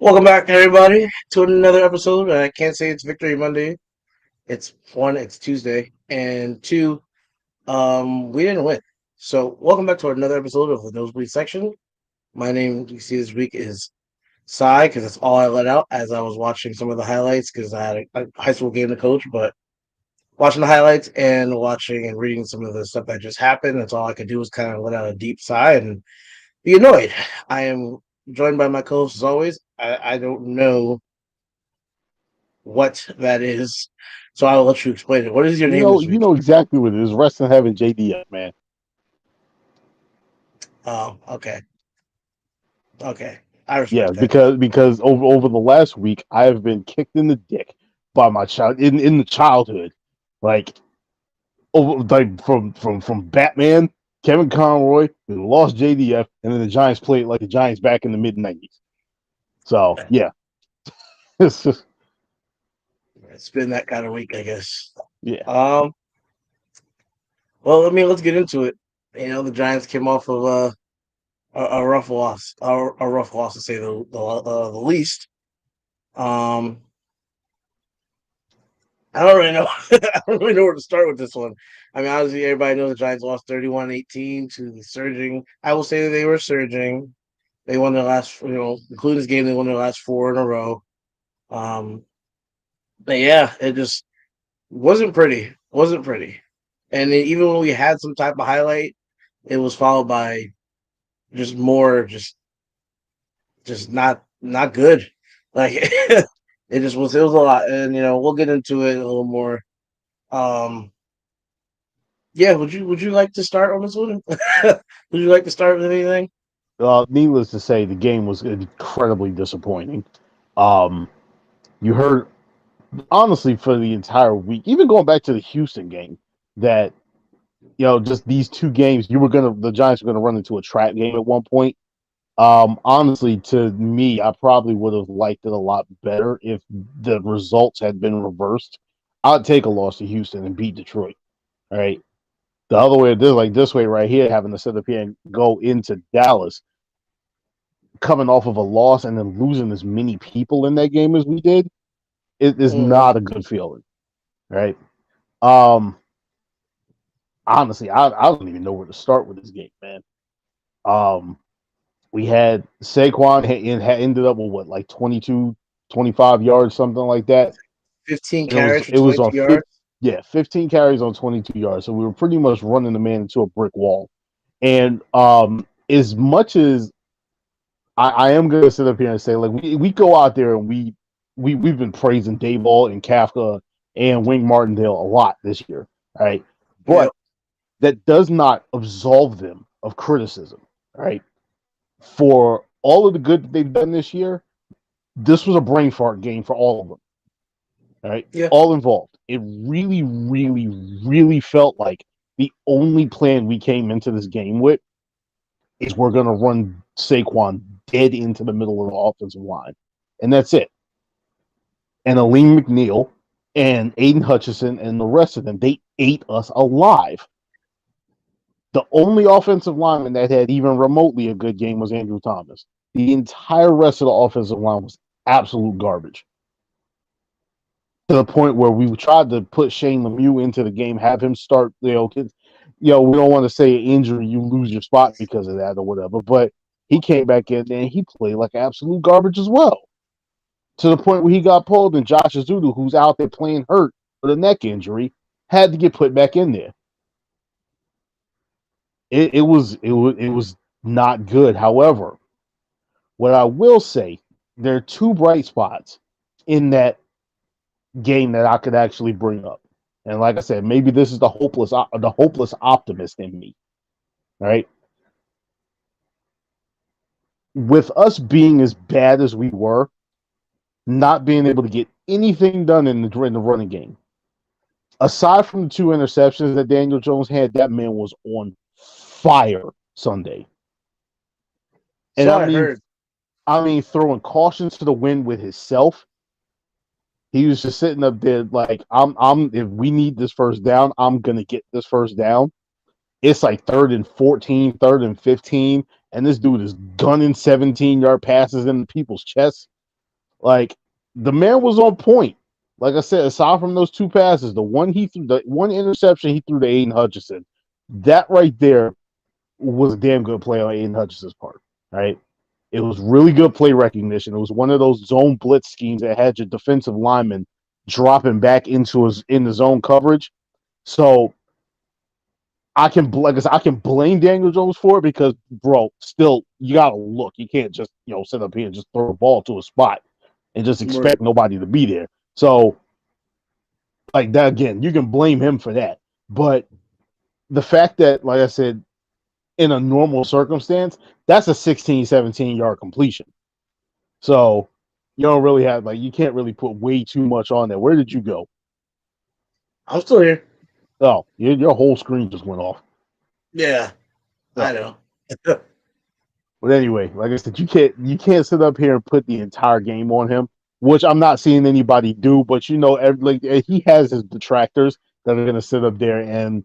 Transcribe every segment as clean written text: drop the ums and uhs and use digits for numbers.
Welcome back, everybody, to another episode. I can't say it's Victory Monday. It's one, it's Tuesday, and two, we didn't win. So, welcome back to another episode of the Nosebleed Section. My name, you see this week, is Sai, because that's all I let out as I was watching some of the highlights, because I had a high school game to coach. But watching the highlights and watching and reading some of the stuff that just happened, that's all I could do was kind of let out a deep sigh and be annoyed. I am joined by my co host as always. I don't know what that is. So I'll let you explain it. What is your You name know, this you week? know exactly what it is. Wrestling having JDF, man. Oh, okay. Okay. I Yeah, respect that. because over the last week, I have been kicked in the dick by my child in the childhood, like from Batman, Kevin Conroy, we lost JDF, and then the Giants played like the Giants back in the mid-90s. So yeah, it's just It's been that kind of week, I guess. yeah, Um, well, let's get into it. The Giants came off of a rough loss, a rough loss to say the least. Um, I don't really know. I don't really know where to start with this one. I mean, obviously, everybody knows the Giants lost 31-18 to the surging. I will say that they were surging. They won their last, including this game, they won their last four in a row. Um, but yeah, it just wasn't pretty. Wasn't pretty. And then even when we had some type of highlight, it was followed by just more, just not good. Like it was a lot, and we'll get into it a little more. Um, yeah, would you like to start on this one? Would you like to start with anything? needless to say, the game was incredibly disappointing. Um, you heard honestly for the entire week, even going back to the Houston game, that just these two games, the Giants were gonna run into a trap game at one point. Honestly, to me, I probably would have liked it a lot better if the results had been reversed. I'd take a loss to Houston and beat Detroit. All right. The other way, this way right here, having to sit up here and go into Dallas, coming off of a loss and then losing as many people in that game as we did, it is Hmm. not a good feeling. Right. Um, honestly, I don't even know where to start with this game, man. Um, we had Saquon had ended up with what, like 22, 25 yards, something like that. 15 And it was carries for it was on 22 yards. yeah, 15 carries on 22 yards. So we were pretty much running the man into a brick wall. And as much as I am gonna sit up here and say, like, we go out there and we've been praising Dayball and Kafka and Wing Martindale a lot this year, right? Yep. But that does not absolve them of criticism, right? For all of the good that they've done this year, this was a brain fart game for all of them. All right, Yeah. all involved. It really, really, really felt like the only plan we came into this game with is we're going to run Saquon dead into the middle of the offensive line, and that's it. And Aleem McNeil and Aiden Hutchinson and the rest of them, they ate us alive. The only offensive lineman that had even remotely a good game was Andrew Thomas. The entire rest of the offensive line was absolute garbage. To the point where we tried to put Shane Lemieux into the game, have him start, we don't want to say an injury, you lose your spot because of that or whatever, but he came back in and he played like absolute garbage as well. To the point where he got pulled and Josh Azudu, who's out there playing hurt with a neck injury, had to get put back in there. It was not good. However, what I will say, there are two bright spots in that game that I could actually bring up. And like I said, maybe this is the hopeless optimist in me. Right? With us being as bad as we were, not being able to get anything done in the running game. Aside from the two interceptions that Daniel Jones had, that man was on fire Sunday. And So I I mean, heard. throwing caution to the wind with himself. He was just sitting up there like, I'm. If we need this first down, I'm gonna get this first down. It's like 3rd and 14, 3rd and 15, and this dude is gunning 17-yard passes in people's chests. Like the man was on point. Like I said, aside from those two passes, the one he threw, the one interception he threw to Aiden Hutchinson, that right there was a damn good play on Aiden Hutchinson's part. Right, it was really good play recognition. It was one of those zone blitz schemes that had your defensive lineman dropping back into his in the zone coverage. So I can blame Daniel Jones for it because, bro, still you gotta look. You can't just sit up here and just throw a ball to a spot and just Right. expect nobody to be there. So like that again, you can blame him for that. But the fact that, like I said, in a normal circumstance, that's a 16, 17 yard completion. So you don't really have you can't really put way too much on there. Where did you go? I'm still here. Oh, your whole screen just went off. Yeah, I Oh. know. But anyway, like I said, you can't sit up here and put the entire game on him, which I'm not seeing anybody do. But he has his detractors that are gonna sit up there and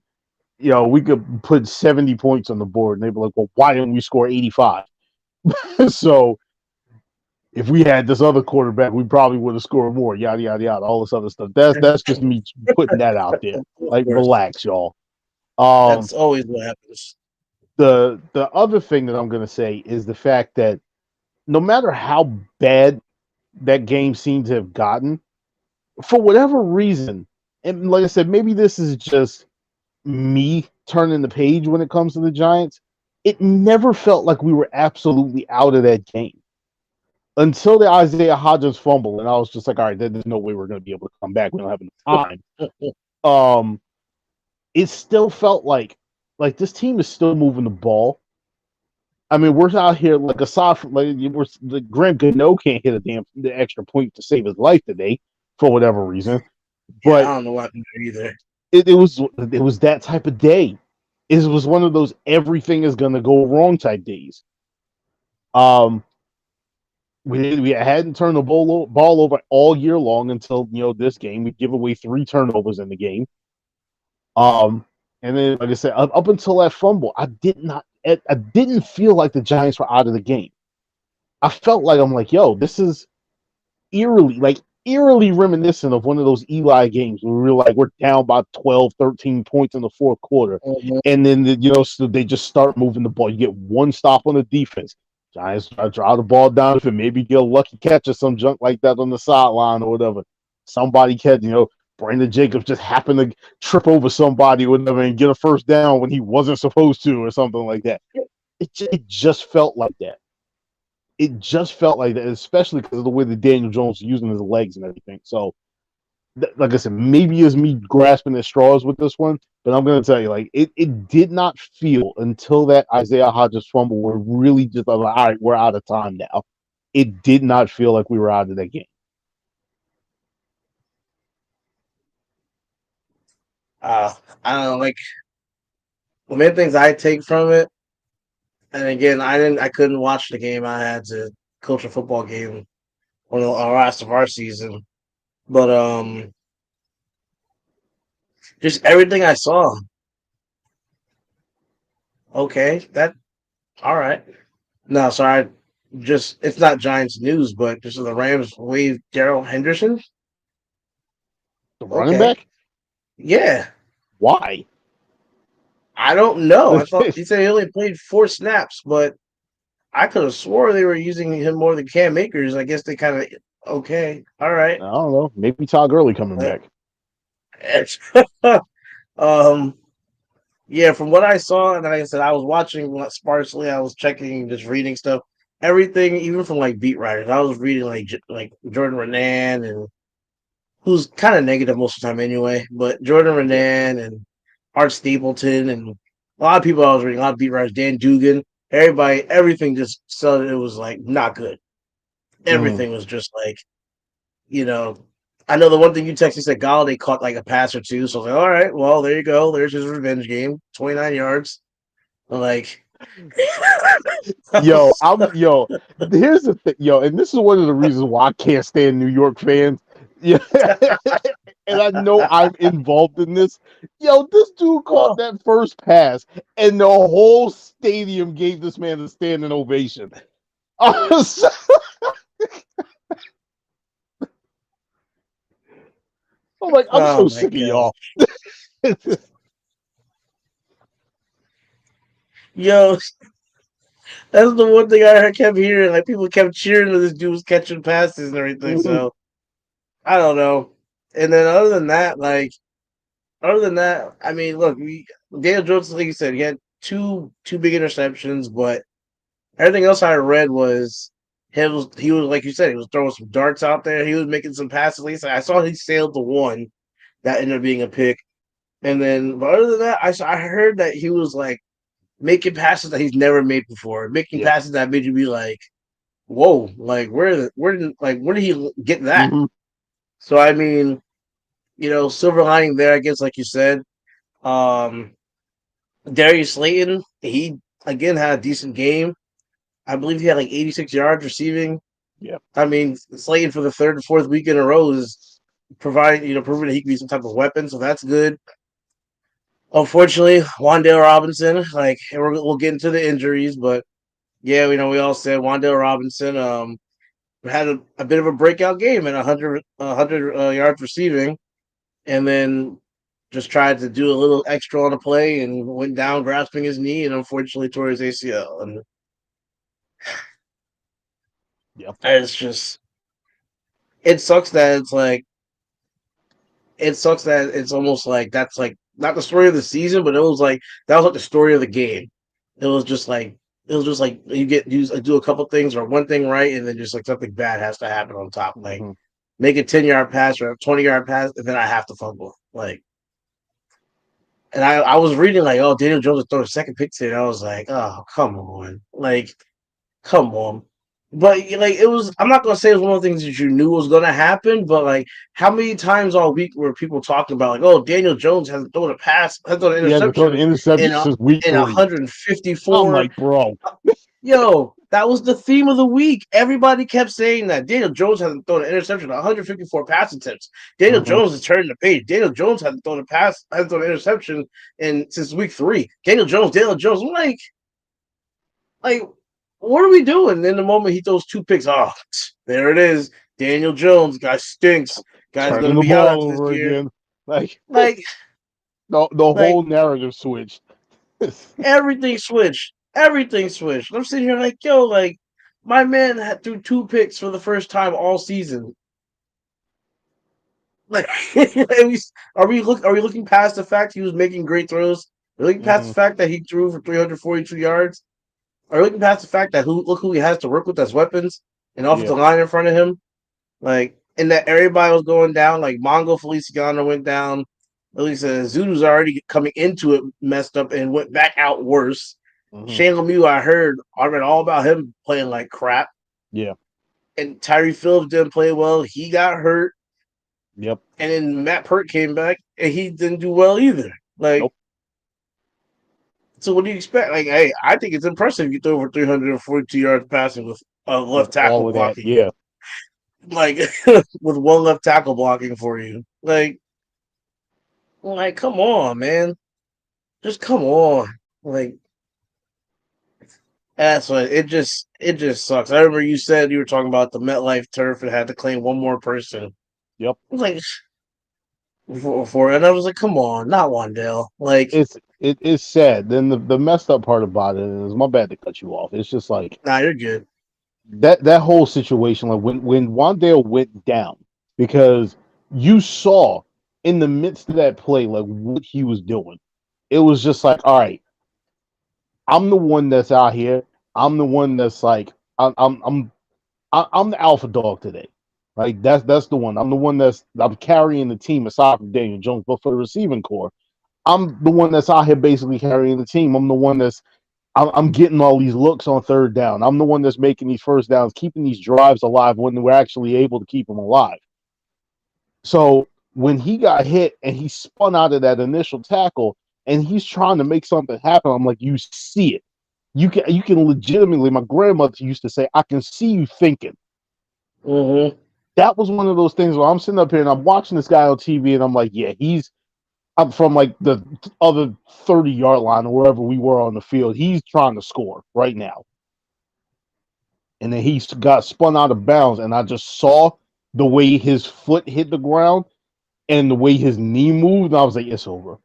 we could put 70 points on the board, and they'd be like, "Well, why didn't we score 85?" So if we had this other quarterback, we probably would have scored more. Yada yada yada, all this other stuff. That's just me putting that out there. Of Like, course, relax, y'all. Um, that's always what happens. the other thing that I'm gonna say is the fact that no matter how bad that game seemed to have gotten, for whatever reason, and like I said, maybe this is just me turning the page when it comes to the Giants. It never felt like we were absolutely out of that game until the Isaiah Hodgins fumble, and I was just like, all right, there's no way we're going to be able to come back. We don't have enough time. Um, it still felt like this team is still moving the ball. I mean, we're out here aside from Grant Gano can't hit the extra point to save his life today for whatever reason, Yeah, but I don't know what happened there either. it was that type of day. It was one of those everything is going to go wrong type days. Um, we hadn't turned the ball over all year long until this game. We give away 3 turnovers in the game. Um, and then like I said, up until that fumble, I didn't feel like the Giants were out of the game. I felt like I'm like, yo, this is eerily reminiscent of one of those Eli games where we're down by 12, 13 points in the fourth quarter. Mhm. And then, so they just start moving the ball. You get one stop on the defense. Giants draw the ball down if it maybe get a lucky catch or some junk like that on the sideline or whatever. Somebody catch, Brandon Jacobs just happened to trip over somebody or whatever and get a first down when he wasn't supposed to or something like that. It just felt like that. It just felt like that, especially because of the way that Daniel Jones is using his legs and everything. So, like I said, maybe it's me grasping at straws with this one, but I'm going to tell you, it did not feel until that Isaiah Hodgins fumble where really just like, all right, we're out of time now. It did not feel like we were out of that game. Uh, I don't know. Like the main things I take from it, and again, I couldn't watch the game. I had to coach a football game on the last of our season, but just everything I saw. Okay, that all right. No, sorry. Just it's not Giants news, but just the Rams waived Daryl Henderson. The running Okay, back? yeah. Why? I don't know. I thought he said he only played 4 snaps, but I could have swore they were using him more than Cam Akers. I guess they kind of okay. All right. I don't know. Maybe Todd Gurley coming Uh, back. um. Yeah, from what I saw, and like I said, I was watching sparsely. I was checking, just reading stuff. Everything, even from like beat writers, I was reading like Jordan Renan and who's kind of negative most of the time anyway. But Jordan Yeah. Renan and Art Stapleton and a lot of people I was reading, a lot of beat writers, Dan Dugan, everybody, everything just said it was like not good. Mm. Everything was just like, you know, I know the one thing you texted said Galladay caught like a pass or two. So I was like, all right, well, there you go. There's his revenge game, 29 yards. I'm like, Yo. Here's the thing, and this is one of the reasons why I can't stand New York fans. Yeah, and I know I'm involved in this. Yo, this dude caught oh, that first pass, and the whole stadium gave this man a standing ovation. I was, like, I'm Oh so my sick of god. y'all. Yo, that's the one thing I kept hearing. Like people kept cheering that this dude was catching passes and everything. Mhm. So I don't know. And then other than that, I mean, look, Daniel Jones, like you said, he had two big interceptions, but everything else I read was he was like you said, he was throwing some darts out there. He was making some passes. At least I saw he sailed the one that ended up being a pick. And then, but other than that, I heard that he was like making passes that he's never made before, making Yeah. passes that made you be like, "Whoa!" Like where did he get that? Hmm. So I mean, silver lining there, I guess, like you said. Um, Darius Slayton, he again had a decent game. I believe he had like 86 yards receiving. Yeah. I mean, Slayton for the third and fourth week in a row is proving that he can be some type of weapon, so that's good. Unfortunately, Wandale Robinson, like we'll get into the injuries, but yeah, we all said Wandale Robinson had a bit of a breakout game at 100 yards receiving, and then just tried to do a little extra on a play and went down grasping his knee and unfortunately tore his ACL. And Yep. it's just it sucks that it's almost like that's like not the story of the season, but it was like that was like the story of the game. It was just like you do a couple things or one thing right, and then just like something bad has to happen on top. Like Hmm. make a 10-yard pass or a 20-yard pass, and then I have to fumble. Like, and I was reading like, oh, Daniel Jones is throwing a second pick today. I was like, oh, come on, like, come on. But like it was, I'm not gonna say it was one of the things that you knew was gonna happen, but like how many times all week were people talking about like, oh, Daniel Jones hasn't thrown a pass, has thrown an He hasn't thrown interception an interception in since week in 3. I'm 154. like, bro. Yo, that was the theme of the week. Everybody kept saying that Daniel Jones hasn't thrown an interception, 154 pass attempts. Daniel Hmm. Jones is turning the page. Daniel Jones hasn't thrown an interception in since week 3. Daniel Jones. I'm like, what are we doing? And in the moment he throws two picks, oh, there it is. Daniel Jones, guy stinks. Guy's Turning gonna the be out ball after this over year. again. Like, Like, the like whole narrative switched. everything switched. Everything switched. I'm sitting here like, yo, like my man had threw two picks for the first time all season. Like, are we looking past the fact he was making great throws? Are we looking past Hmm. the fact that he threw for 342 yards? Are we looking past the fact that who he has to work with as weapons and Yeah. offensive line in front of him? Like, and that everybody was going down. Like Mongo Feliciano went down. At least Zudu's already coming into it messed up and went back out worse. Hmm. Shane Lemieux, I read all about him playing like crap. Yeah. And Tyree Phillips didn't play well. He got hurt. Yep. And then Matt Pert came back and he didn't do well either. Like, Nope. so what do you expect? Like, hey, I think it's impressive you throw over 342 yards passing with a With left tackle all of that. blocking. Yeah. Like, with one left tackle blocking for you. Like, come on, man. Just come on. Like, that's what it just sucks. I remember you said you were talking about the MetLife turf and had to claim one more person. Yep. I was like, for it. And I was like, come on, not Wandale. Like, It is sad. Then the messed up part about it is, my bad to cut you off. It's just like nah, you're good. that whole situation, like when Wandale went down, because you saw in the midst of that play like what he was doing. It was just like, all right, I'm the one that's out here. I'm the one that's like, I'm the alpha dog today. Like that's the one. I'm the one I'm carrying the team aside from Daniel Jones, but for the receiving core, I'm the one that's out here basically carrying the team. I'm the one I'm getting all these looks on third down. I'm the one that's making these first downs, keeping these drives alive when we're actually able to keep them alive. So when he got hit and he spun out of that initial tackle and he's trying to make something happen, I'm like, you see it. You can legitimately. My grandmother used to say, "I can see you thinking." Mm-hmm. That was one of those things where I'm sitting up here and I'm watching this guy on TV and I'm like, yeah, he's up from like the other 30-yard line or wherever we were on the field. He's trying to score right now. And then got spun out of bounds, and I just saw the way his foot hit the ground. and the way his knee moved, I was like, it's over.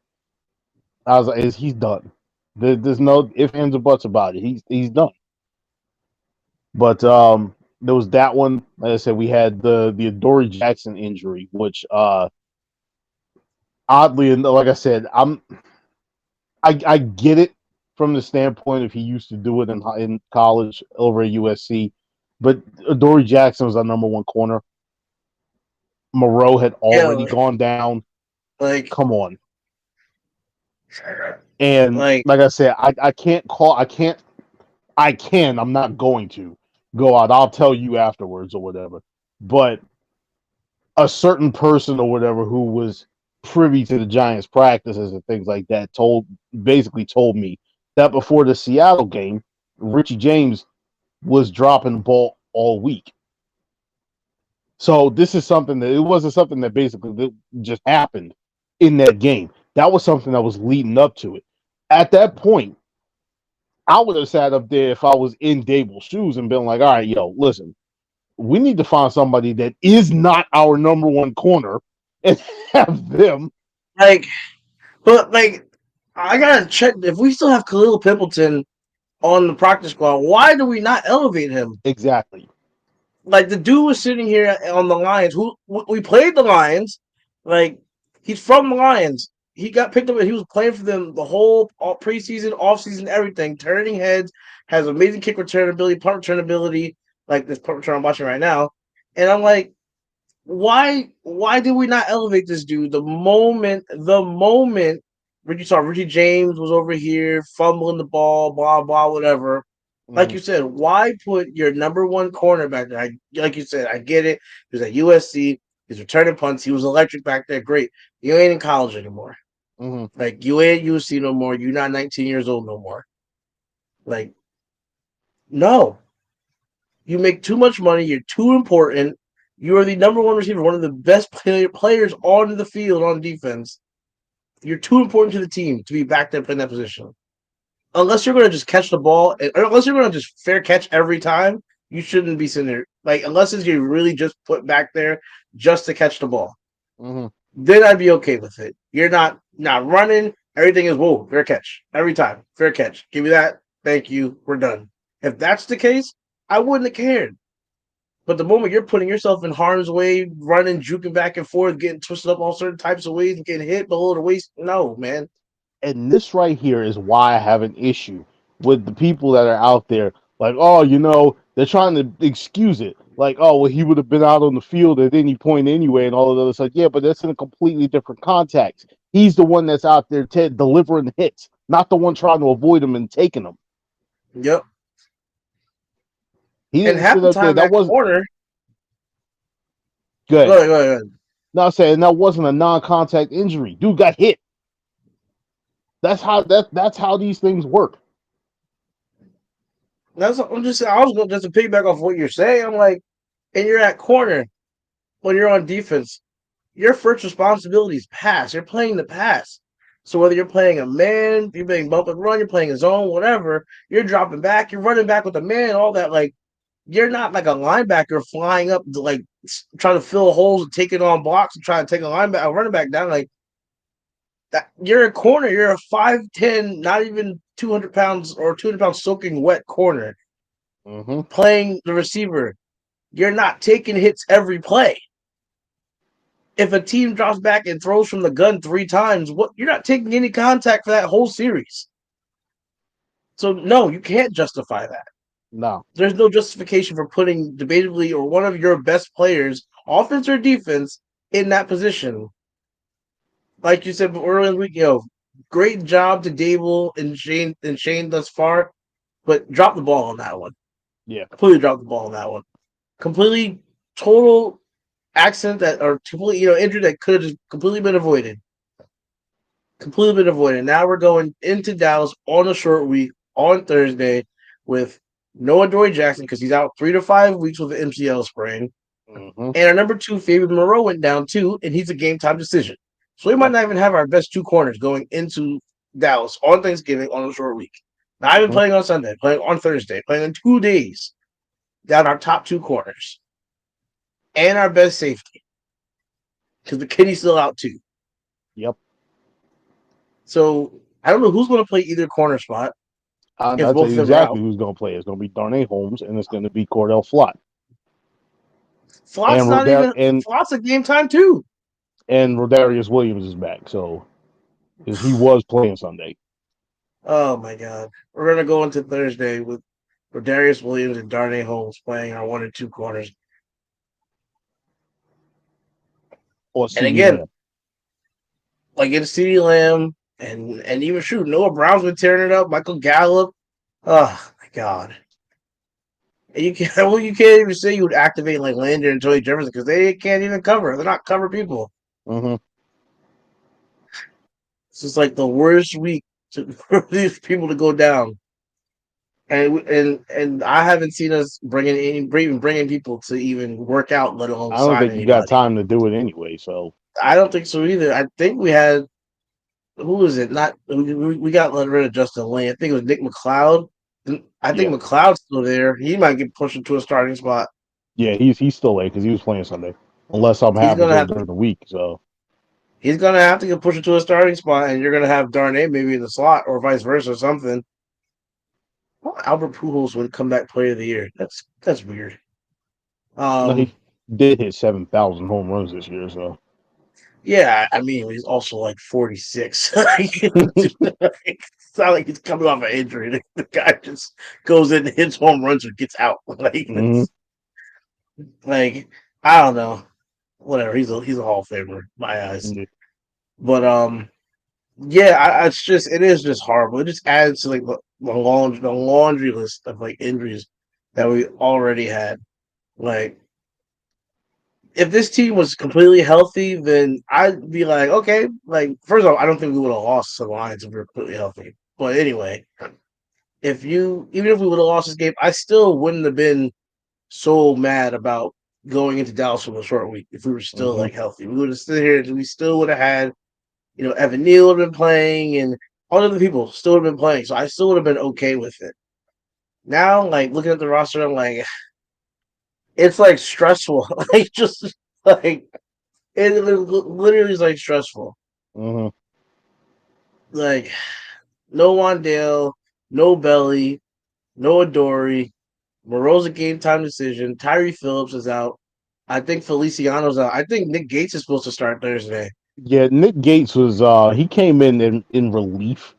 I was like, he's done. There's no ifs, ands, or buts about it. He's done. But there was that one. Like I said, we had the Adoree Jackson injury, which oddly, and like I said, I get it from the standpoint if he used to do it in college over at USC, but Adoree Jackson was our number one corner. Moreau had Yeah, already gone down. like, Come on. And like, like I said, I can't call I can, I'm not going to go out. I'll tell you afterwards or whatever. But a certain person or whatever who was privy to the Giants practices and things like that basically told me that before the Seattle game, Richie James was dropping the ball all week. So this is something that it wasn't something that basically just happened in that game. That was something that was leading up to it. At that point, I would have sat up there if I was in Dable's shoes and been like, all right, yo, listen, we need to find somebody that is not our number one corner and have them. like, but like, I gotta check if we still have Khalil Pimpleton on the practice squad. Why do we not elevate him? Exactly. Like the dude was sitting here on the Lions. Who we played the Lions. Like he's from the Lions. He got picked up and he was playing for them the whole preseason, offseason, everything. Turning heads, has amazing kick return ability, punt return ability. Like this punt return I'm watching right now, and I'm like, why did we not elevate this dude? The moment Ricky saw Richie James was over here fumbling the ball, blah blah, whatever. Like Mm-hmm. you said, why put your number one cornerback there? Like you said, I get it. He was at USC. He's returning punts. He was electric back there. Great. You ain't in college anymore. Mm-hmm. Like you ain't at USC no more. You're not 19 years old no more. Like no, you make too much money. You're too important. You are the number one receiver, one of the best players on the field on defense. You're too important to the team to be back there playing that position. Unless you're going to just catch the ball, or unless you're going to just fair catch every time, you shouldn't be sitting there. Like, unless it's you really just put back there just to catch the ball, Mm-hmm. then I'd be okay with it. You're not running. Everything is whoa, fair catch every time, fair catch. Give me that. Thank you. We're done. If that's the case, I wouldn't have cared. But the moment you're putting yourself in harm's way, running, juking back and forth, getting twisted up all certain types of ways, and getting hit below the waist, no, man. And this right here is why I have an issue with the people that are out there like, oh, they're trying to excuse it. Like, oh, well, he would have been out on the field at any point anyway, and all of those. Like, yeah, but that's in a completely different context. He's the one that's out there delivering hits, not the one trying to avoid them and taking them. Yep. He And didn't half sit the up there. time, That that wasn't corner. Go good. ahead, go ahead, go ahead. No, I'm saying that wasn't a non-contact injury. Dude got hit. That's how these things work. I'm just saying. I was going just to piggyback off what you're saying. I'm like, and you're at corner when you're on defense. Your first responsibility is pass. You're playing the pass. So whether you're playing a man, you're playing bump and run, you're playing a zone, whatever, you're dropping back, you're running back with a man, all that. Like you're not like a linebacker flying up to like trying to fill holes and taking on blocks and trying to take a running back down. Like that, you're a corner. You're a 5'10", not even 200 pounds or 200 pounds soaking wet corner Mm-hmm. playing the receiver. You're not taking hits every play. If a team drops back and throws from the gun 3 times, what you're not taking any contact for that whole series. So no, you can't justify that. No. There's no justification for putting debatably or one of your best players, offense or defense, in that position. Like you said earlier in the week, great job to Dable and Shane thus far, but drop the ball on that one. Yeah. Completely drop the ball on that one. Completely total accident that or completely injury that could have just completely been avoided. Completely been avoided. Now we're going into Dallas on a short week on Thursday with no Adoree Jackson because he's out 3 to 5 weeks with an MCL sprain. Mm-hmm. And our number two, Fabian Moreau, went down too, and he's a game time decision. So we might Yep. not even have our best two corners going into Dallas on Thanksgiving on a short week. Not even Mm-hmm. playing on Sunday, playing on Thursday, playing in 2 days down our top two corners and our best safety. because the Kitty's still out too. Yep. So I don't know who's going to play either corner spot if I'll tell both of you them are out. exactly who's going to play. It's going to be Darnay Holmes and it's going to be Cordell Flott. Flott's And not even and Flott's a game time too. Rodarius Williams is back, so because he was playing Sunday. Oh my God, we're gonna go into Thursday with Darius Williams and Darnay Holmes playing our 1 and 2 corners. Or And CD again, Lamb. like in CeeDee Lamb and even shoot, Noah Brown's been tearing it up. Michael Gallup. Oh my God. And you can't well, you can't even say you would activate like Lander and Joey Jefferson because they can't even cover. They're not cover people. Mm-hmm. It's just like the worst week for these people to go down. And I haven't seen us bringing people to even work out, let alone I don't sign think you got anybody. time to do it anyway. So I don't think so either. I think we had who was it? Not we got rid of Justin Lane. I think it was Nick McLeod. I think yeah, McLeod's still there. He might get pushed into a starting spot. yeah, he's still late because he was playing Sunday, unless something He's happens gonna to him have during the week. So he's gonna have to get pushed into a starting spot, and you're gonna have Darnay maybe in the slot or vice versa or something. Well, Albert Pujols would come back Player of the Year. That's weird. no, Um, he did hit 7,000 home runs this year. So yeah, I mean he's also like 46. It's not like he's coming off an injury. The guy just goes in, hits home runs, or gets out. mm-hmm. Like I don't know. Whatever. He's a Hall of Famer in my eyes. But yeah, it's just it is just horrible. It just adds to like the laundry list of like injuries that we already had. Like if this team was completely healthy, then I'd be like, okay, like first of all, I don't think we would have lost to the Lions if we were completely healthy. But anyway, if you even if we would have lost this game, I still wouldn't have been so mad about going into Dallas from a short week if we were still Mm-hmm. like healthy. We would have stood here and we still would have had, Evan Neal would have been playing and all the other people still would have been playing. So I still would have been okay with it. Now, like looking at the roster, I'm like, it's like stressful. Like just like it literally is like stressful. Mm-hmm. Like no Wandale, no Belly, no Adoree. Moreau's a game time decision. Tyree Phillips is out. I think Feliciano's out. I think Nick Gates is supposed to start Thursday. Yeah, Nick Gates was he came in relief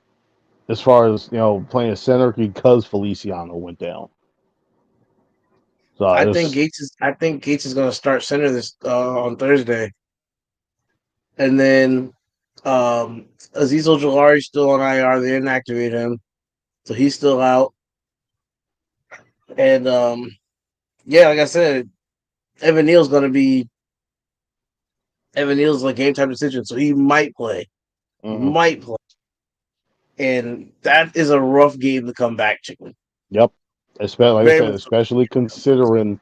as far as playing center because Feliciano went down. So it's I think Gates is going to start center this on Thursday, and then Aziz Ojolari still on IR. They didn't activate him, so he's still out. And yeah, like I said, Evan Neal's going to be Evan Neal's like game time decision, so he might play, mhm. might play, and that is a rough game to come back to. Yep. Especially like I Very said, much. especially considering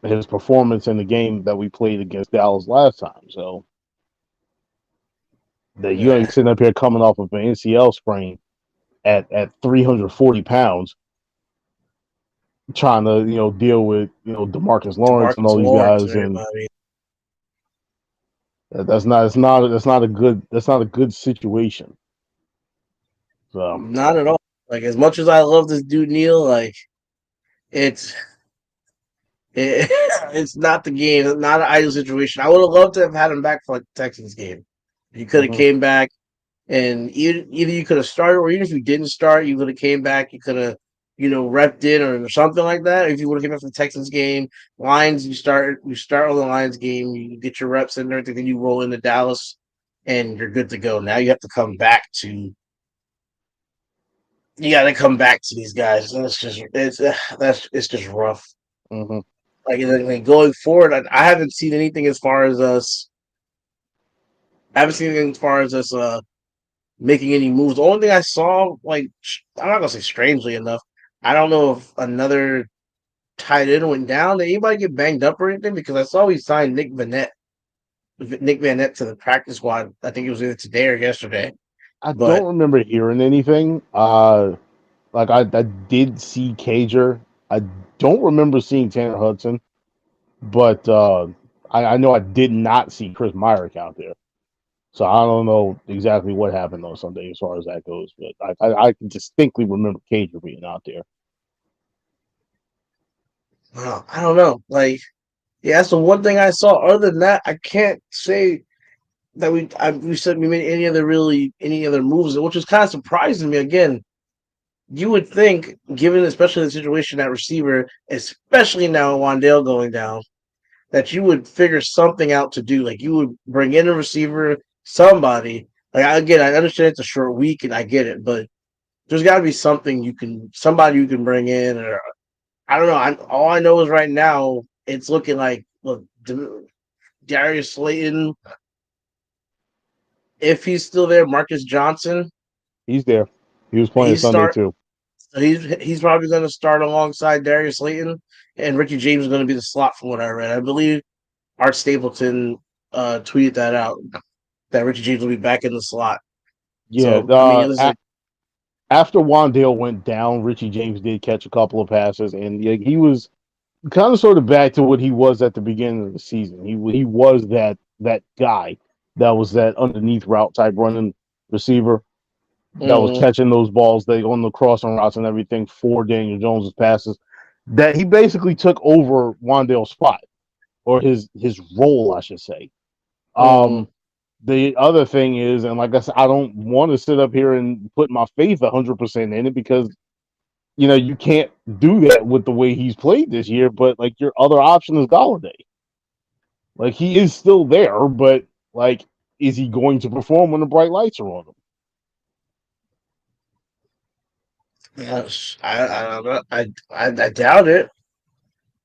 his performance in the game that we played against Dallas last time. So that you Yeah. ain't sitting up here coming off of an NCL sprain at 340 pounds, trying to deal with Demarcus Lawrence and DeMarcus all these Lawrence, guys, and everybody. that's not a good situation. So Not at all. Like as much as I love this dude Neal, like it's it's not the game, it's not an ideal situation. I would have loved to have had him back for like the Texans game. You could have mhm. came back and either you could have started or even if you didn't start, you could have came back, you could have, repped in or something like that. If you would have came back for the Texans game, Lions, you start on the Lions game, you get your reps in and everything, then you roll into Dallas and you're good to go. Now you have to come back to you got to come back to these guys. That's just it's just rough. Mhm. Like going forward, I haven't seen anything as far as us. I haven't seen anything as far as us making any moves. The only thing I saw, like I'm not gonna say strangely enough, I don't know if another tight end went down. Did anybody get banged up or anything? Because I saw we signed Nick Van Nett to the practice squad. I think it was either today or yesterday. I But don't remember hearing anything. Like I did see Cager. I don't remember seeing Tanner Hudson, but I know I did not see Chris Myrick out there. So I don't know exactly what happened on Sunday as far as that goes, but I can distinctly remember Cager being out there. I don't know. Like, yeah, that's the one thing I saw. Other than that, I can't say that we said we made any other moves, which is kind of surprising me. Again, you would think, given especially the situation at receiver, especially now Wandale going down, that you would figure something out to do. Like you would bring in a receiver, somebody. Like again, I understand it's a short week and I get it, but there's got to be somebody you can bring in, or I don't know. All I know is right now it's looking like look, Darius Slayton, if he's still there, Marcus Johnson, He's there. He was playing he's Sunday start too. he's probably going to start alongside Darius Slayton, and Ricky James is going to be the slot from what I read. I believe Art Stapleton tweeted that out that Richie James will be back in the slot. Yeah. So I mean, listen, After Wandale went down, Richie James did catch a couple of passes, and yeah, he was kind of sort of back to what he was at the beginning of the season. He was that guy that was that underneath route type running receiver that was mm, catching those balls they on the crossing routes and everything for Daniel Jones's passes. That he basically took over Wandale's spot or his role, I should say. mm, Um, the other thing is, and like I said, I don't want to sit up here and put my faith 100% in it because you can't do that with the way he's played this year. But like your other option is Galladay. Like he is still there, but like, is he going to perform when the bright lights are on him? yes, I don't know. I doubt it.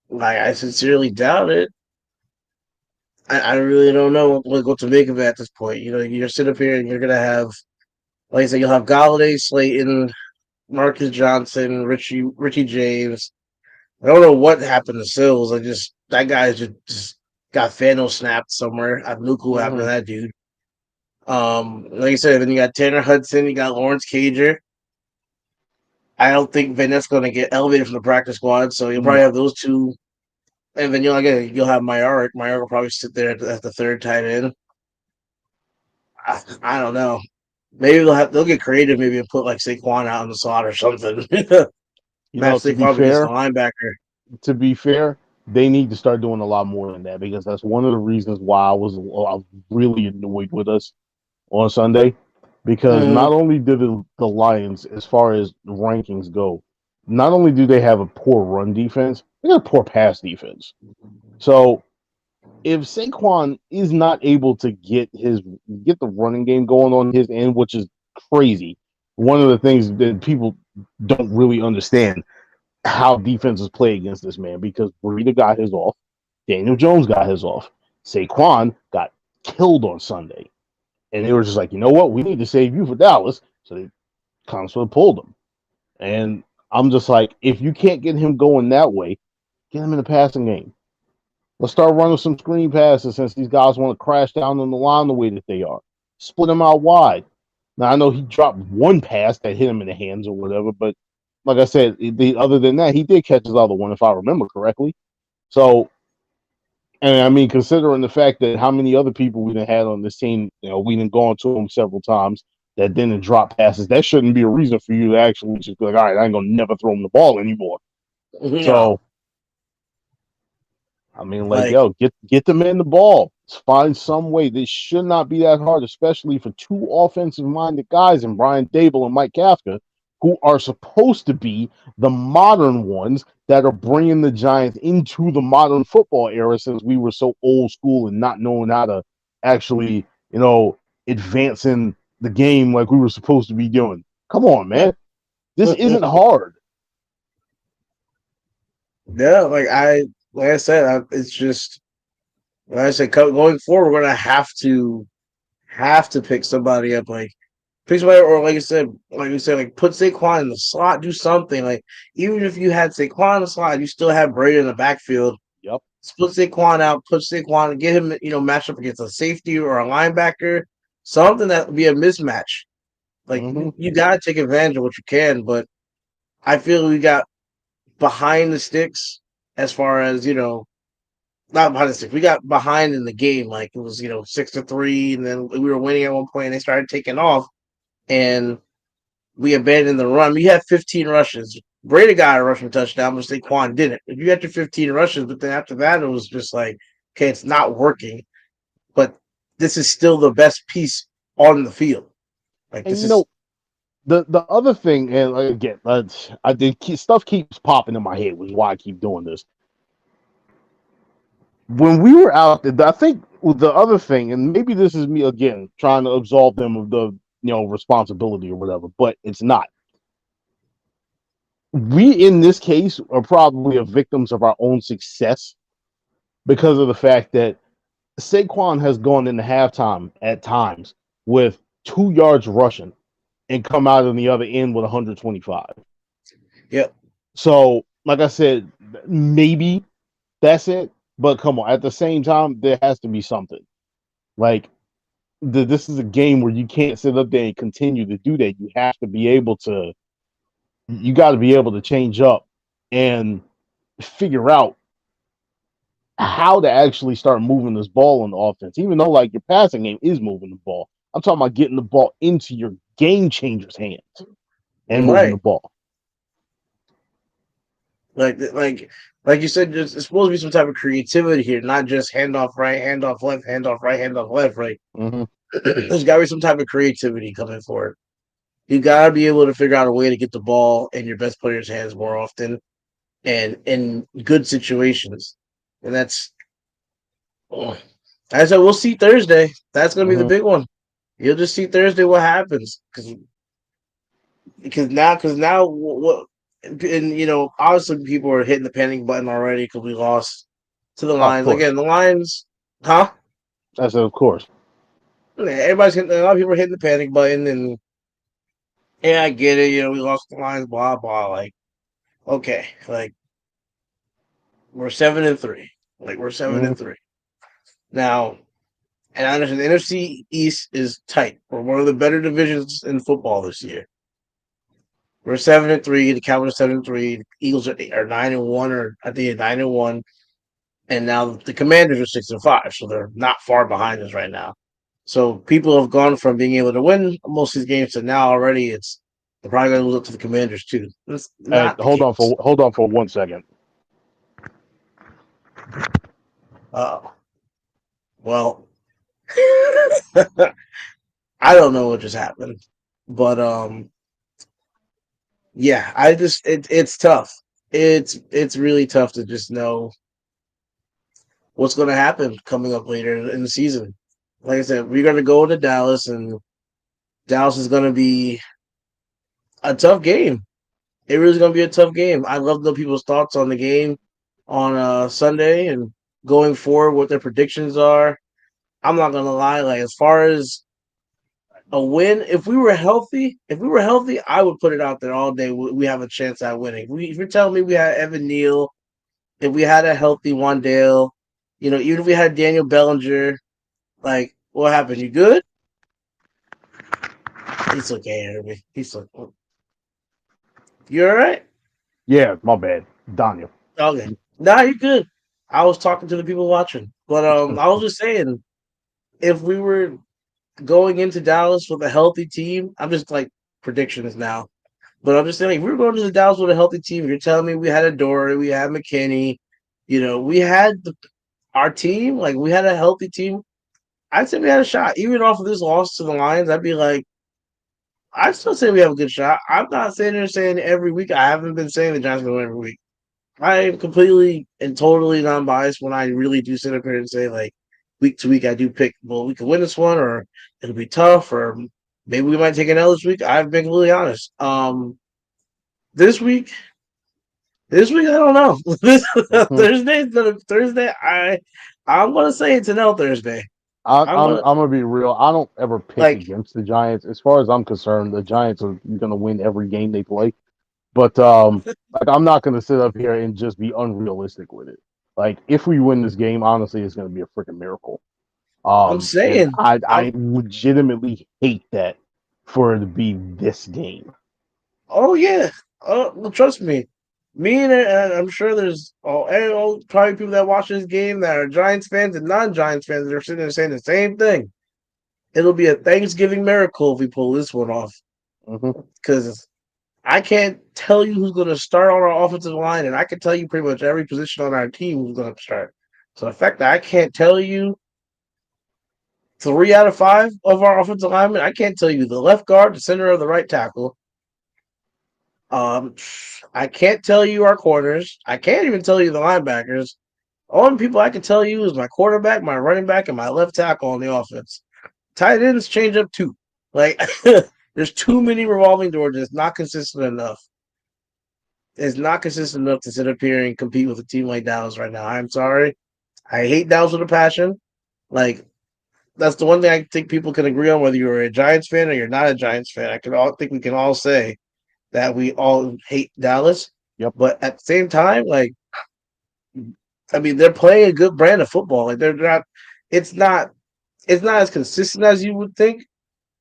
Like I sincerely doubt it. I really don't know what to make of it at this point. You know, you're sitting up here and you're gonna have, like I said, you'll have Galladay, Slayton, Marcus Johnson, Richie James. I don't know what happened to Sills. I just that guy just got Fano snapped somewhere. I have no clue what happened to Mm-hmm. that dude. Like I said, then you got Tanner Hudson, you got Lawrence Cager. I don't think Vanette's going to get elevated from the practice squad, so you'll probably No, have those two, and then you'll have Myarick. Myarick will probably sit there at the third tight end. I don't know. Maybe they'll get creative, maybe and put like Saquon out in the slot or something. Match to be Saquon against the fair, linebacker. to be fair, they need to start doing a lot more than that because that's one of the reasons why I was really annoyed with us on Sunday because Mm-hmm. not only did the Lions, as far as rankings go, not only do they have a poor run defense, they got a poor pass defense. So if Saquon is not able to get the running game going on his end, which is crazy, one of the things that people don't really understand how defenses play against this man because Breida got his off, Daniel Jones got his off, Saquon got killed on Sunday, and they were just like, you know what, we need to save you for Dallas, so they constantly pulled him, and I'm just like, if you can't get him going that way, get him in the passing game. Let's start running some screen passes since these guys want to crash down on the line the way that they are. Split them out wide. Now I know he dropped one pass that hit him in the hands or whatever, but like I said, other than that, he did catch his other one if I remember correctly. So, and I mean, considering the fact that how many other people we done had on this team, we done gone to them several times that didn't drop passes. That shouldn't be a reason for you to actually just be like, all right, I ain't gonna never throw him the ball anymore. No, So I mean, like, like yo, get the man the ball. Find some way. This should not be that hard, especially for two offensive-minded guys in Brian Dable and Mike Kafka, who are supposed to be the modern ones that are bringing the Giants into the modern football era since we were so old school and not knowing how to actually, advance in the game like we were supposed to be doing. Come on, man. This isn't hard. yeah, like I said, it's just like I said, going forward, we're gonna have to pick somebody up, like pick somebody, or like you said, like put Saquon in the slot, do something. Like even if you had Saquon in the slot, you still have Brady in the backfield. Yep. Split Saquon out, put Saquon, and get him, match up against a safety or a linebacker, something that would be a mismatch. Like Mm-hmm. you gotta take advantage of what you can, but I feel we got behind the sticks as far as not behind the six. We got behind in the game, like it was 6-3, and then we were winning at one point, and they started taking off, and we abandoned the run. We had 15 rushes. Brady got a rushing touchdown, but Saquon didn't. If you got your 15 rushes, but then after that, it was just like, okay, it's not working, but this is still the best piece on the field. Like And this is the other thing, and again, I think stuff keeps popping in my head, which is why I keep doing this. When we were out, I think the other thing, and maybe this is me again trying to absolve them of the responsibility or whatever, but it's not. We in this case are probably victims of our own success because of the fact that Saquon has gone into halftime at times with 2 yards rushing and come out on the other end with 125. yep. So, like I said, maybe that's it. But come on, at the same time, there has to be something. Like this is a game where you can't sit up there and continue to do that. You have to be able to. You got to be able to change up and figure out how to actually start moving this ball on the offense. Even though like your passing game is moving the ball, I'm talking about getting the ball into your game changers' hands and moving the Right. ball. Like you said, there's supposed to be some type of creativity here, not just handoff right, handoff left, handoff right, handoff left. Right. Mm-hmm. There's got to be some type of creativity coming forward. You got to be able to figure out a way to get the ball in your best player's hands more often and in good situations. And oh, as I said, we'll see Thursday. That's going to be the Mm-hmm. big one. You'll just see Thursday what happens because now what and obviously people are hitting the panic button already because we lost to the Of Lions course, again. The Lions, huh? I said of course. Yeah, everybody's hitting. A lot of people are hitting the panic button, and yeah, I get it. We lost the Lions, blah blah. Like, okay, like we're 7-3. Like we're seven Mm-hmm. and three now. And I understand the NFC East is tight. We're one of the better divisions in football this year. We're 7-3. The Cowboys are 7-3. The Eagles are 9-1, or I think 9-1. And now the Commanders are 6-5, so they're not far behind us right now. So people have gone from being able to win most of these games to now already they're probably going to lose up to the Commanders too. That's Hey, not the case. hold on for 1 second. Oh well, I don't know what just happened, but yeah, it's tough. It's really tough to just know what's going to happen coming up later in the season. Like I said, we're going to go to Dallas, and Dallas is going to be a tough game. It really is going to be a tough game. I love to know people's thoughts on the game on Sunday and going forward, what their predictions are. I'm not going to lie. Like as far as a win, if we were healthy, I would put it out there all day. We have a chance at winning. If you're telling me we had Evan Neal, if we had a healthy Wandale, even if we had Daniel Bellinger, like what happened? You good? He's okay, Herbie. He's like, you all right? Yeah, my bad, Daniel. Okay. Nah, you're good. I was talking to the people watching. But I was just saying, if we were going into Dallas with a healthy team, I'm just like predictions now. But I'm just saying, if we were going to the Dallas with a healthy team, you're telling me we had a Dory, we had McKinney, we had our team, like we had a healthy team. I'd say we had a shot. Even off of this loss to the Lions, I'd be like, I'd still say we have a good shot. I'm not sitting there saying every week. I haven't been saying the Giants going to win every week. I am completely and totally non-biased when I really do sit up here and say, like, week to week, I do pick, well, we can win this one, or it'll be tough, or maybe we might take an L this week. I've been completely honest. This week, I don't know. This Mm-hmm. Thursday. I'm gonna say it's an L Thursday. I'm gonna I'm gonna be real. I don't ever pick like. against the Giants. As far as I'm concerned, the Giants are gonna win every game they play. But like I'm not gonna sit up here and just be unrealistic with it. Like if we win this game, honestly, it's gonna be a freaking miracle. I'm And saying. I legitimately hate that for it to be this game. Oh yeah. Oh, well, trust me. Me and I'm sure there's all probably people that watch this game that are Giants fans and non-Giants fans that are sitting there saying the same thing. It'll be a Thanksgiving miracle if we pull this one off. Mm-hmm. Because I can't tell you who's going to start on our offensive line, and I can tell you pretty much every position on our team who's going to start. So the fact that I can't tell you 3 out of 5 of our offensive linemen, I can't tell you the left guard, the center, or the right tackle. Um, I can't tell you our corners. I can't even tell you the linebackers. All the people I can tell you is my quarterback, my running back, and my left tackle on the offense. Tight ends change up too. Like there's too many revolving doors. It's not consistent enough. It's not consistent enough to sit up here and compete with a team like Dallas right now. I'm sorry. I hate Dallas with a passion. Like that's the one thing I think people can agree on, whether you're a Giants fan or you're not a Giants fan. I can all think we can all say that we all hate Dallas. Yep. But at the same time, like I mean, they're playing a good brand of football. Like they're not. It's not. It's not as consistent as you would think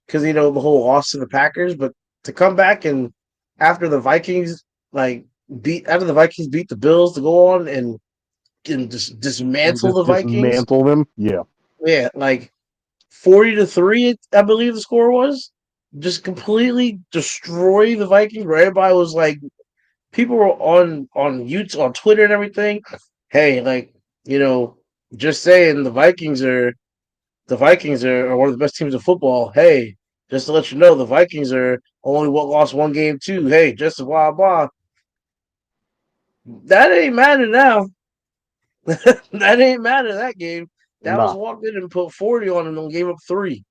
because the whole loss to the Packers. But to come back and after the Vikings like beat the Bills to go on and just And dismantle just the Vikings. dismantle them. Yeah. Yeah, like 40-3, I believe the score was. Just completely destroy the Vikings. Where everybody was like, people were on YouTube, on Twitter, and everything. Hey, like just saying the Vikings are one of the best teams in football. Hey, just to let you know, the Vikings are only what lost one game too. Hey, just blah blah. That ain't matter now. That ain't matter that game. Dallas Nah. walked in and put 40 on them and gave up 3.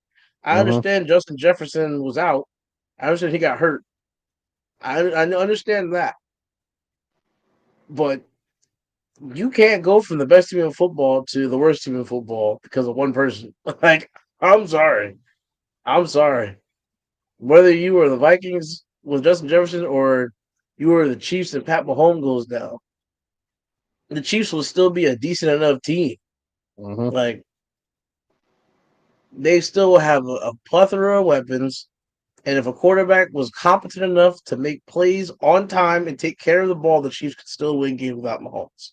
I Mm-hmm. understand Justin Jefferson was out. I understand he got hurt. I understand that. But you can't go from the best team in football to the worst team in football because of one person. Like, I'm sorry. I'm sorry. Whether you were the Vikings with Justin Jefferson or you were the Chiefs and Pat Mahomes goes down, the Chiefs will still be a decent enough team. Mm-hmm. Like, they still have a plethora of weapons. And if a quarterback was competent enough to make plays on time and take care of the ball, the Chiefs could still win games without Mahomes.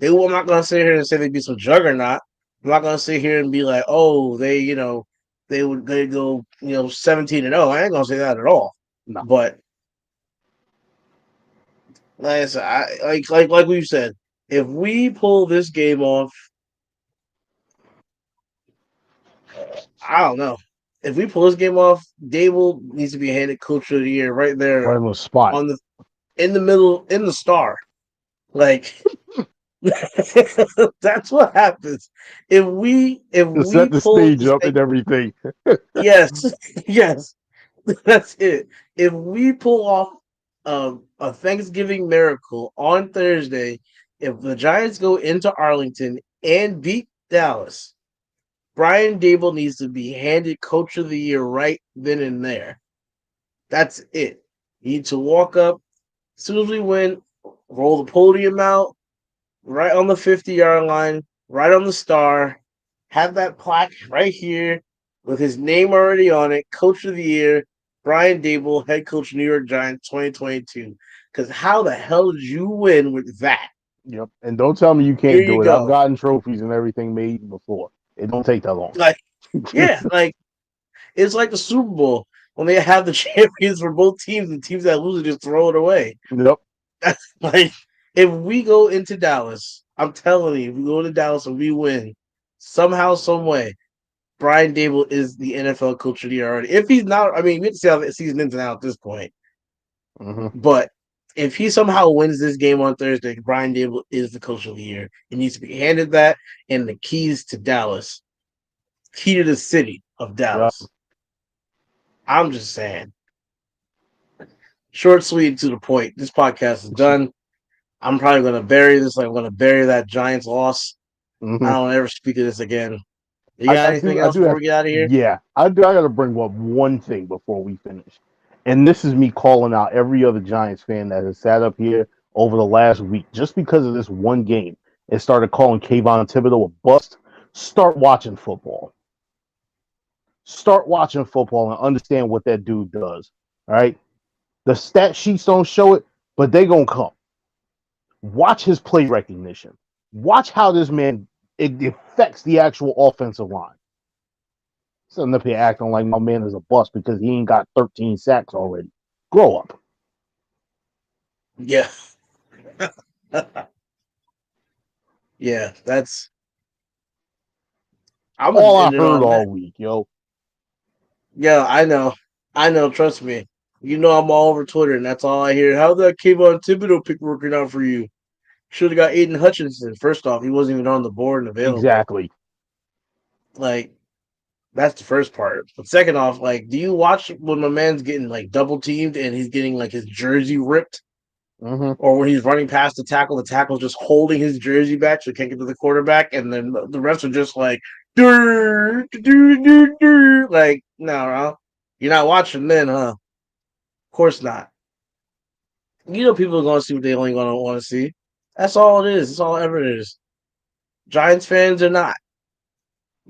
I'm not going to sit here and say they'd be some juggernaut. I'm not going to sit here and be like, oh, they go 17-0. I ain't going to say that at all. No. But like I said, like we said, if we pull this game off, I don't know. If we pull this game off, Dable needs to be handed Coach of the Year right there Right on the spot. on the in the middle in the star. Like that's what happens if To we set the pull stage this up thing. and everything. Yes, yes, that's it. If we pull off a Thanksgiving miracle on Thursday, if the Giants go into Arlington and beat Dallas, Brian Dable needs to be handed Coach of the Year right then and there. That's it. You need to walk up as soon as we win, roll the podium out, right on the 50-yard line, right on the star. Have that plaque right here with his name already on it. Coach of the Year, Brian Dable, head coach, New York Giants, 2022. Because how the hell did you win with that? Yep. And don't tell me you Here can't you do it. I've go. gotten trophies and everything made before. It don't take that long. Like, yeah, like it's like the Super Bowl when they have the champions for both teams and teams that lose just throw it away. Yep. Like, if we go into Dallas, I'm telling you, if we go to Dallas and we win somehow, some way, Brian Dable is the NFL coach of the year already. If he's not, I mean, we have to see how the season ends now at this point. Mm-hmm. But if he somehow wins this game on Thursday, Brian Dable is the coach of the year. He needs to be handed that and the keys to Dallas, key to the city of Yep. Dallas. I'm just saying, short, sweet, to the point. This podcast is done. I'm probably going to bury this. Like I'm going to bury that Giants loss. I Mm-hmm. don't ever speak of this again. You I, got I do anything I else do before have we get out of here? yeah. I gotta bring up one thing before we finish. And this is me calling out every other Giants fan that has sat up here over the last week just because of this one game and started calling Kayvon Thibodeau a bust. Start watching football. Start watching football and understand what that dude does. All right. The stat sheets don't show it, but they gonna come. Watch his play recognition. Watch how this man it affects the actual offensive line. Sitting up here acting like my man is a bust because he ain't got 13 sacks already. Grow up. Yeah. Yeah, that's I'm All gonna I end it heard on that. all week, yo. Yeah, I know. I know, trust me. You know I'm all over Twitter and that's all I hear. How'd that Kayvon Thibodeau pick working out for you? Should have got Aiden Hutchinson. First off, he wasn't even on the board and available. Exactly. Like, that's the first part. But second off, like, do you watch when my man's getting like double teamed and he's getting like his jersey ripped? Mm-hmm. Or when he's running past the tackle's just holding his jersey back so he can't get to the quarterback, and then the refs are just like, dur, dur, dur, dur. Like, no, you're not watching then, huh? Of course not. You know people are going to see what they only going to want to see. That's all it is. That's all ever it is. Giants fans are not.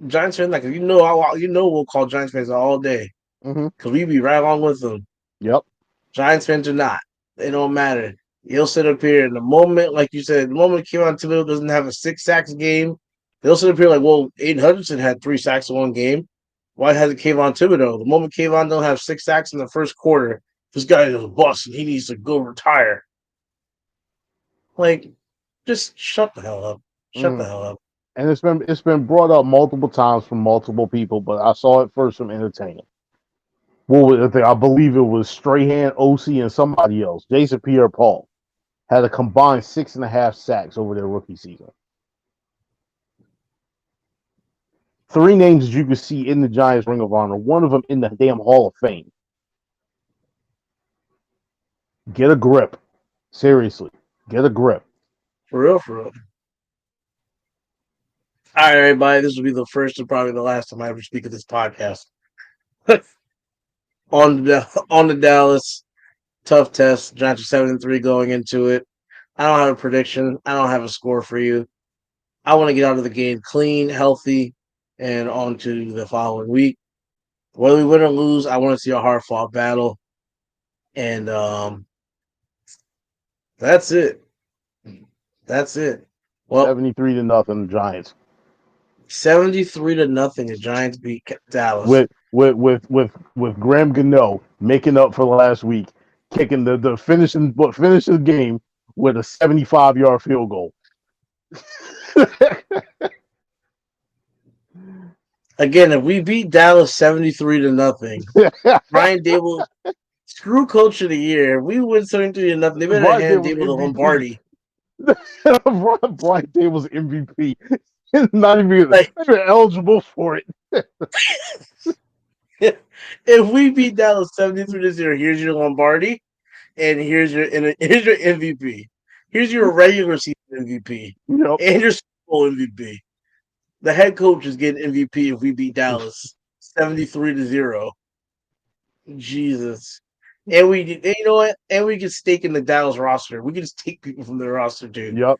Giants fans, like, we'll call Giants fans all day Mm-hmm. because we be right along with them. Yep. Giants fans are not. They don't matter. He'll sit up here, and the moment, like you said, the moment Kevon Thibodeau doesn't have a 6 sacks game, they'll sit up here like, well, Aiden Hutchinson had 3 sacks in one game. Why hasn't Kayvon Thibodeau? The moment Kayvon don't have 6 sacks in the first quarter, this guy is a bust and he needs to go retire. Like, just shut the hell up. Shut the Mm. hell up. And it's been brought up multiple times from multiple people, but I saw it first from Entertainment. What was it? I believe it was Strahan, OC, and somebody else. Jason Pierre-Paul had a combined 6.5 sacks over their rookie season. 3 names that you could see in the Giants Ring of Honor. One of them in the damn Hall of Fame. Get a grip. Seriously, get a grip. For real, for real. All right, everybody. This will be the first and probably the last time I ever speak of this podcast. On the Dallas. Tough test. Giants are 7-3 going into it. I don't have a prediction. I don't have a score for you. I want to get out of the game clean, healthy, and on to the following week. Whether we win or lose, I want to see a hard fought battle. And that's it. That's it. Well, 73-0 Giants. 73-0, the Giants beat Dallas. With Graham Gano making up for last week, kicking the finishing the game with a 75-yard field goal. Again, if we beat Dallas 73-0, Brian Dable, screw coach of the year. If we win 73-0, they better Brian hand Dable's Dable the MVP. Lombardi. Brian Dable's MVP. Not even eligible for it. If we beat Dallas 73-0, here's your Lombardi, and here's your MVP. Here's your regular season MVP, Yep. and your Super Bowl MVP. The head coach is getting MVP if we beat Dallas 73-0. Jesus. And you know what? And we can stake in the Dallas roster. We can just take people from the roster, dude. Yep.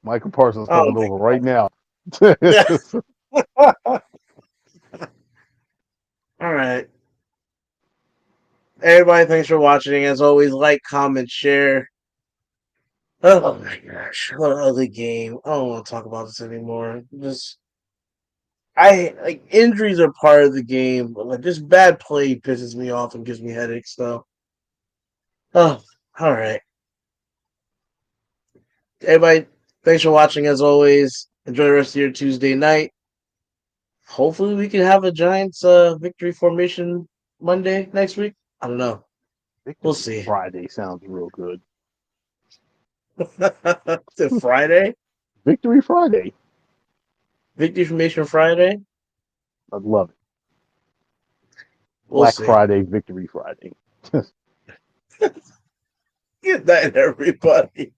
Michael Parsons Oh coming over right now. my All right. Everybody, thanks for watching. As always, like, comment, share. Oh my gosh, what an ugly game. I don't want to talk about this anymore. Just I like injuries are part of the game, but like this bad play pisses me off and gives me headaches though. Oh, all right. Everybody, thanks for watching as always. Enjoy the rest of your Tuesday night. Hopefully we can have a Giants victory formation Monday next week. I don't know. We'll Victory see. Friday sounds real good. Is it Friday? Victory Friday. Victory formation Friday? I'd love it. We'll Black see. Friday, Victory Friday. Good night, everybody.